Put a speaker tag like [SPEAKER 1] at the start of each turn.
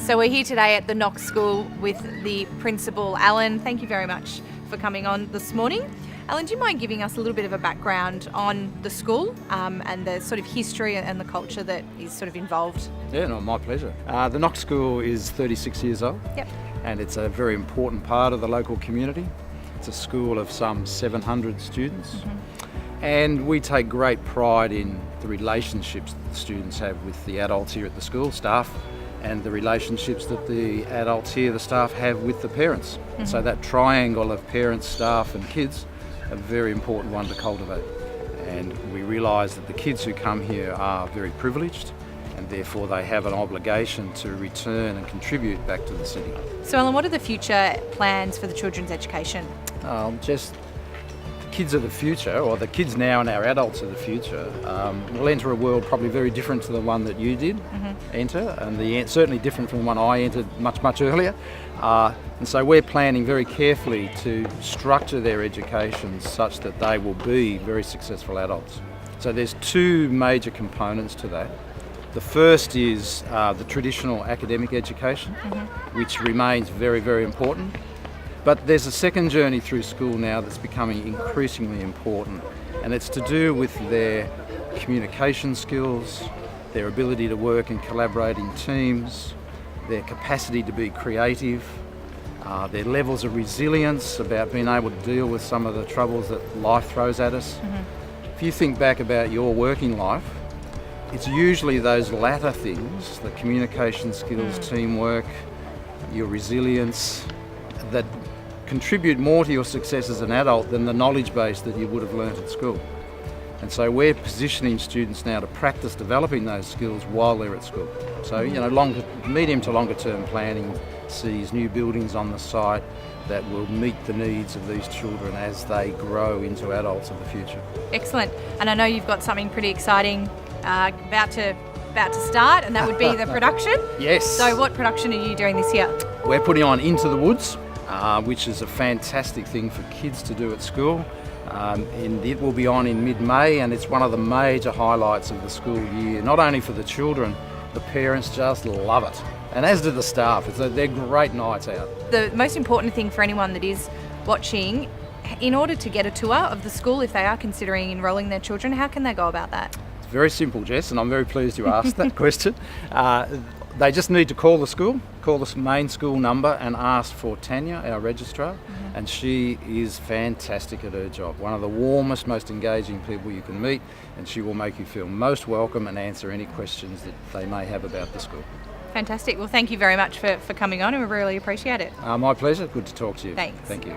[SPEAKER 1] So we're here today at the Knox School with the principal, Alan. Thank you very much for coming on this morning. Alan, do you mind giving us a little bit of a background on the school and the sort of history and the culture that is sort of involved?
[SPEAKER 2] Yeah, no, my pleasure. The Knox School is 36 years old.
[SPEAKER 1] Yep.
[SPEAKER 2] And it's a very important part of the local community. It's a school of some 700 students. And we take great pride in the relationships that the students have with the adults here at the school, staff, and the relationships that the adults here, the staff, have with the parents. So that triangle of parents, staff and kids, a very important one to cultivate. And we realise that the kids who come here are very privileged, and therefore they have an obligation to return and contribute back to the city.
[SPEAKER 1] So Alan, what are the future plans for the children's education?
[SPEAKER 2] Just the kids of the future, or the kids now and our adults of the future, will enter a world probably very different to the one that you did enter, and certainly different from the one I entered much earlier. And so we're planning very carefully to structure their education such that they will be very successful adults. So there's two major components to that. The first is the traditional academic education, which remains very important. But there's a second journey through school now that's becoming increasingly important, and it's to do with their communication skills, their ability to work and collaborate in teams, their capacity to be creative, their levels of resilience about being able to deal with some of the troubles that life throws at us. If you think back about your working life, it's usually those latter things, the communication skills, teamwork, your resilience, that contribute more to your success as an adult than the knowledge base that you would have learnt at school. And so we're positioning students now to practice developing those skills while they're at school. So, medium to longer term planning sees new buildings on the site that will meet the needs of these children as they grow into adults of the future.
[SPEAKER 1] Excellent. And I know you've got something pretty exciting about to start, and that would be the production.
[SPEAKER 2] Yes.
[SPEAKER 1] So what production are you doing this year?
[SPEAKER 2] We're putting on Into the Woods, which is a fantastic thing for kids to do at school. And it will be on in mid-May, and it's one of the major highlights of the school year, not only for the children, the parents just love it. And as do the staff. They're great nights out.
[SPEAKER 1] The most important thing for anyone that is watching, in order to get a tour of the school, if they are considering enrolling their children, how can they go about that?
[SPEAKER 2] It's very simple, Jess, and I'm very pleased you asked that question. They just need to call the school, call the main school number and ask for Tanya, our registrar, and she is fantastic at her job. One of the warmest, most engaging people you can meet, and she will make you feel most welcome and answer any questions that they may have about the school.
[SPEAKER 1] Fantastic. Well, thank you very much for coming on, and we really appreciate it.
[SPEAKER 2] My pleasure. Good to talk to you.
[SPEAKER 1] Thanks.
[SPEAKER 2] Thank you.